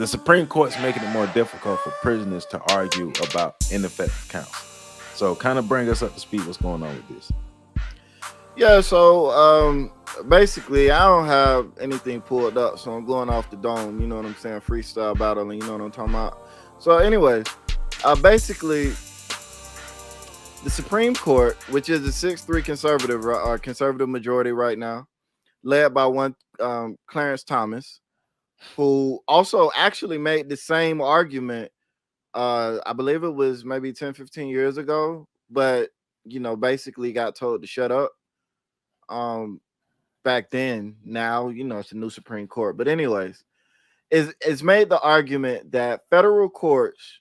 the Supreme Court's making it more difficult for prisoners to argue about ineffective counsel. So, kind of bring us up to speed. What's going on with this? Yeah, so basically I don't have anything pulled up, so I'm going off the dome, you know what I'm saying? Freestyle battling, you know what I'm talking about. So anyways, basically the Supreme Court, which is a 6-3 conservative majority right now, led by one Clarence Thomas, who also actually made the same argument. I believe it was maybe 10, 15 years ago, but basically got told to shut up. Um, Back then, now it's a new Supreme Court. But anyways, is made the argument that federal courts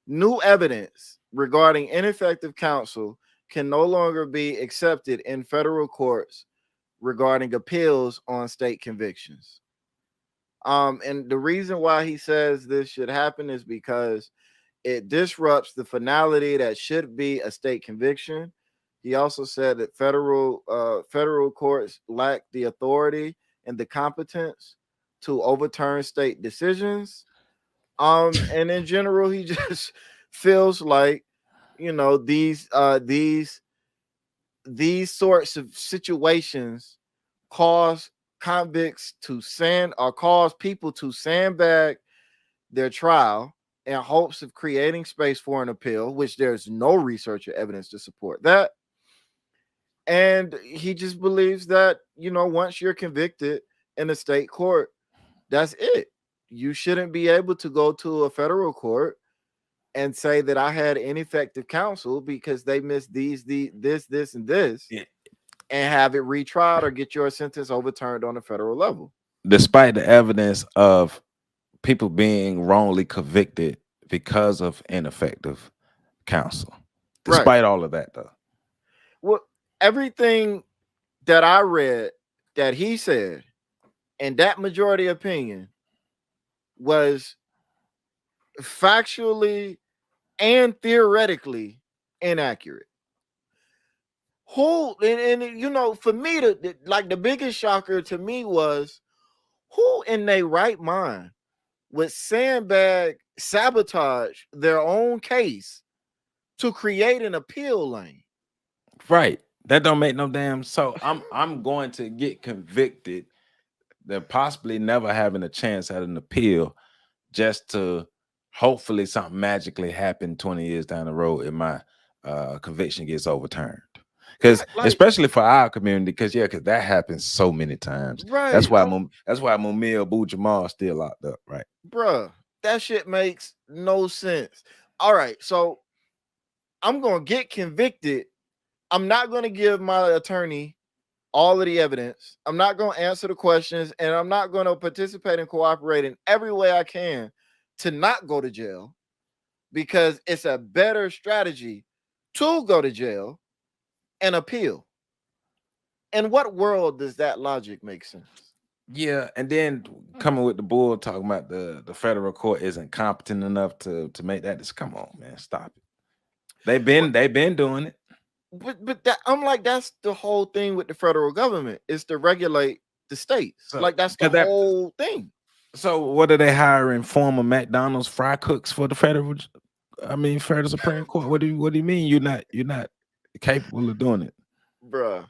new evidence regarding ineffective counsel can no longer be accepted in federal courts regarding appeals on state convictions. And the reason why he says this should happen is because it disrupts the finality that should be a state conviction. He also said that federal courts lack the authority and the competence to overturn state decisions. And in general, he just feels like these sorts of situations cause convicts to sand or cause people to sandbag their trial in hopes of creating space for an appeal, which there's no research or evidence to support that. And he just believes that, once you're convicted in a state court, that's it. You shouldn't be able to go to a federal court and say that I had ineffective counsel because they missed this, and this, Yeah. and have it retried or get your sentence overturned on a federal level. Despite the evidence of people being wrongly convicted because of ineffective counsel, Right. despite all of that, though. Well, everything that I read that he said and that majority opinion was factually and theoretically inaccurate. Who and for me, the biggest shocker to me was who in their right mind would sabotage their own case to create an appeal lane. Right. That don't make no damn. So I'm going to get convicted, then possibly never having a chance at an appeal, just to hopefully something magically happen 20 years down the road and my conviction gets overturned. Because Right, like especially for our community, because that happens so many times. right, That's why Mumia Abu Jamal is still locked up, right? bruh, that shit makes no sense. All right, so I'm gonna get convicted. I'm not gonna give my attorney all of the evidence. I'm not gonna answer the questions, and I'm not gonna participate and cooperate in every way I can to not go to jail because it's a better strategy to go to jail and appeal. In what world does that logic make sense? Yeah, and then coming with the bull talking about the federal court isn't competent enough to make that. Come on, man, stop it. They've been doing it. But that I'm like, that's the whole thing with the federal government is to regulate the states. So Like that's the because that whole thing. so what are they hiring former McDonald's fry cooks for the federal Supreme Court? What do you mean you're not capable of doing it? Bruh.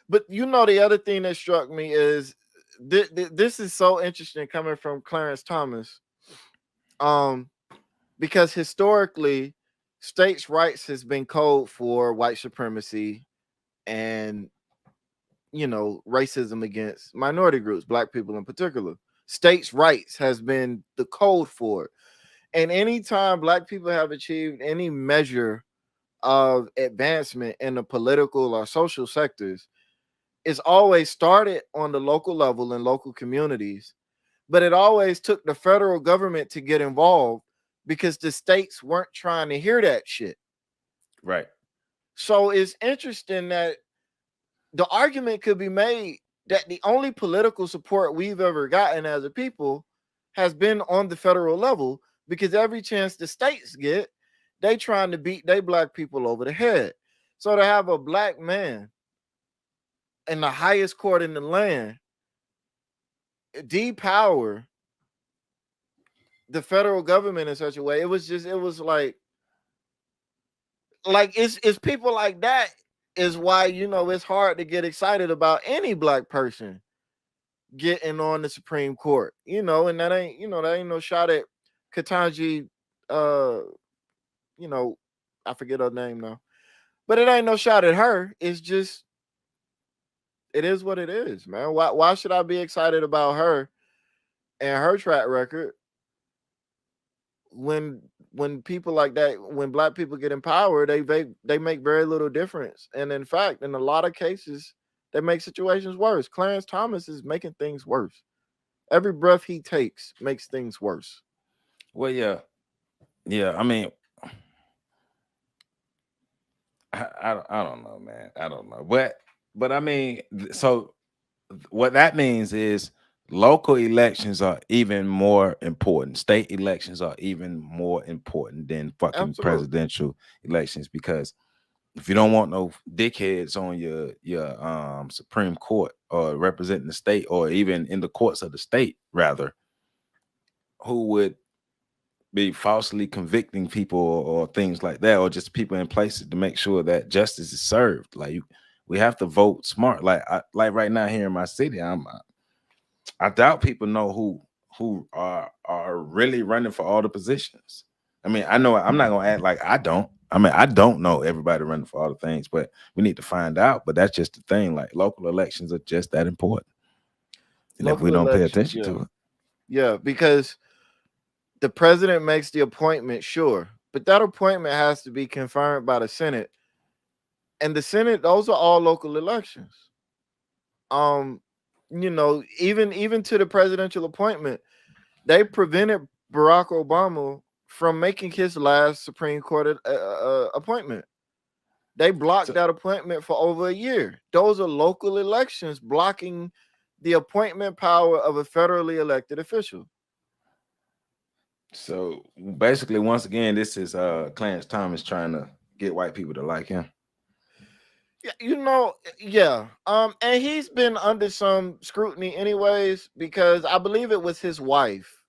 But the other thing that struck me is this is so interesting coming from Clarence Thomas. Um, because historically, states' rights has been code for white supremacy and racism against minority groups, black people in particular. States' rights has been the code for it. And anytime black people have achieved any measure of advancement in the political or social sectors, it's always started on the local level in local communities, but it always took the federal government to get involved because the states weren't trying to hear that shit. Right. So it's interesting that the argument could be made that the only political support we've ever gotten as a people has been on the federal level because every chance the states get, they trying to beat they black people over the head. So to have a black man in the highest court in the land depower the federal government in such a way. It was just, it was like it's people like that is why, you know, it's hard to get excited about any black person getting on the Supreme Court, you know, and that ain't, you know, that ain't no shot at Katanji, uh, you know, I forget her name now, but it ain't no shot at her. It's just, it is what it is, man. Why should I be excited about her and her track record when people like that, when black people get in power, they make very little difference, and in fact, in a lot of cases, they make situations worse. Clarence Thomas is making things worse. Every breath he takes makes things worse. Well, yeah, yeah. I mean, I don't know, man. I don't know, but I mean, so what that means is local elections are even more important. State elections are even more important than fucking Absolutely. presidential elections, because if you don't want no dickheads on your Supreme Court or representing the state or even in the courts of the state, rather, who would be falsely convicting people or things like that, or just people in places to make sure that justice is served. Like we have to vote smart. Like right now here in my city, I doubt people know who are really running for all the positions. I mean, I know I'm not gonna act like I don't. I mean, I don't know everybody running for all the things, but we need to find out. But that's just the thing. Like local elections are just that important, and if we Local don't pay elections, attention yeah. to it, Yeah, because the president makes the appointment, sure, but that appointment has to be confirmed by the Senate, and the Senate, those are all local elections. Um, you know, even to the presidential appointment, they prevented Barack Obama from making his last Supreme Court appointment. They blocked so that appointment for over a year. Those are local elections blocking the appointment power of a federally elected official. so basically, once again, this is Clarence Thomas trying to get white people to like him. Yeah, you know, yeah. And he's been under some scrutiny anyways, because I believe it was his wife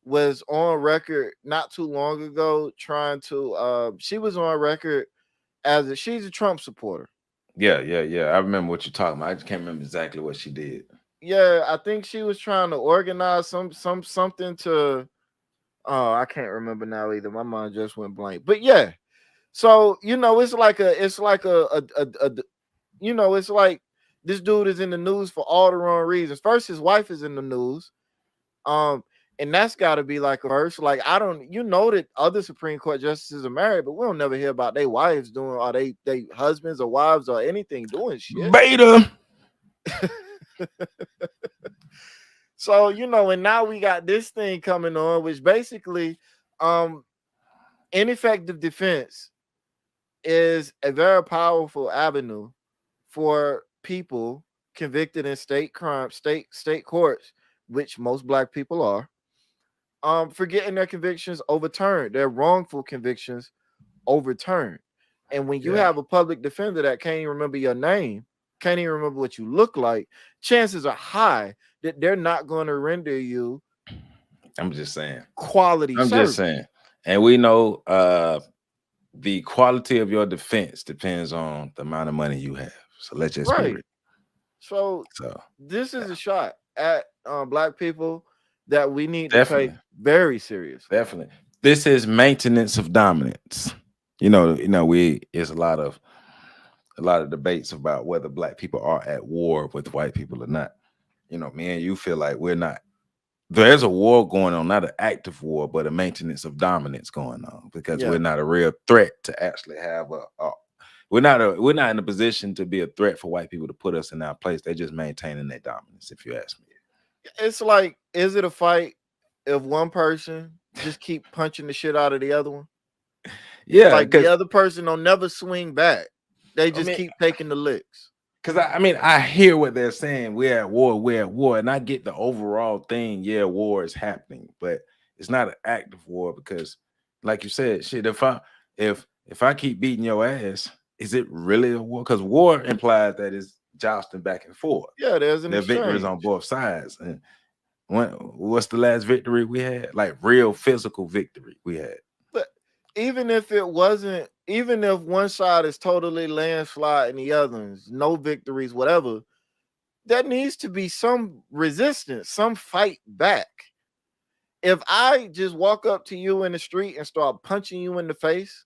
was on record not too long ago trying to she was on record as she's a Trump supporter. Yeah, yeah, yeah. I remember what you're talking about. I just can't remember exactly what she did. Yeah, I think she was trying to organize something to I can't remember now either. My mind just went blank. But yeah. So, you know, it's like a you know, it's like this dude is in the news for all the wrong reasons. First, his wife is in the news. Um, and that's got to be like a first. Like, I don't, you know, that other Supreme Court justices are married, but we don't never hear about their wives doing, or they husbands or wives or anything doing shit. Beta. So, you know, and now we got this thing coming on, which basically, um, ineffective defense is a very powerful avenue for people convicted in state crime, state courts, which most black people are, for getting their convictions overturned, their wrongful convictions overturned. And when you Yeah, have a public defender that can't even remember your name, can't even remember what you look like, chances are high that they're not going to render you I'm just saying. quality I'm just service. saying. And we know the quality of your defense depends on the amount of money you have. So let's just be real. Right. So So this yeah, is a shot at black people that we need to take definitely, very seriously. definitely. This is maintenance of dominance. We it's a lot of debates about whether black people are at war with white people or not. Me and you feel like we're not. There's a war going on, not an active war, but a maintenance of dominance going on, because we're Yeah. not a real threat to actually have we're not in a position to be a threat for white people to put us in our place. They're just maintaining their dominance, if you ask me. It's like, is it a fight if one person just keep punching the shit out of the other one? Yeah, Like the because other person don't never swing back. They I just mean, keep taking the licks. because I mean, I hear what they're saying. We're at war, and I get the overall thing. Yeah, war is happening, but it's not an active war because, like you said, shit. If I keep beating your ass, is it really a war? Because war implies that it's jousting back and forth. Yeah, there's an There are victories on exchange. both sides, What's the last victory we had? Like real physical victory we had. But even if it wasn't, even if one side is totally landslide and the others no victories, whatever, there needs to be some resistance, some fight back. If I just walk up to you in the street and start punching you in the face,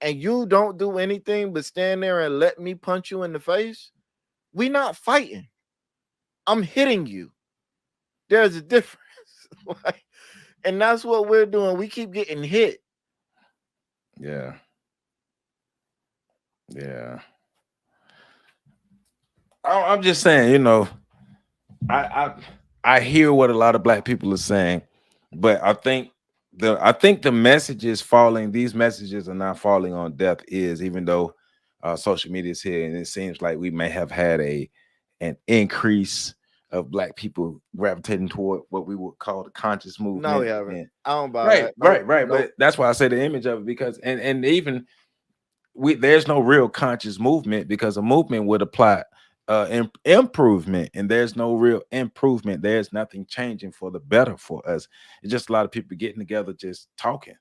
and you don't do anything but stand there and let me punch you in the face, we not fighting. I'm hitting you. There's a difference. Like, and that's what we're doing. We keep getting hit. Yeah. Yeah. I'm just saying, I I I hear what a lot of black people are saying, but I think the messages falling, these messages are not falling on deaf ears, even though social media is here, and it seems like we may have had an increase of black people gravitating toward what we would call the conscious No, we movement. haven't. And I don't buy right, that. Nope. right, right. Nope. But that's why I say the image of it, because and even there's no real conscious movement, because a movement would apply improvement, and there's no real improvement. There's nothing changing for the better for us. It's just a lot of people getting together just talking.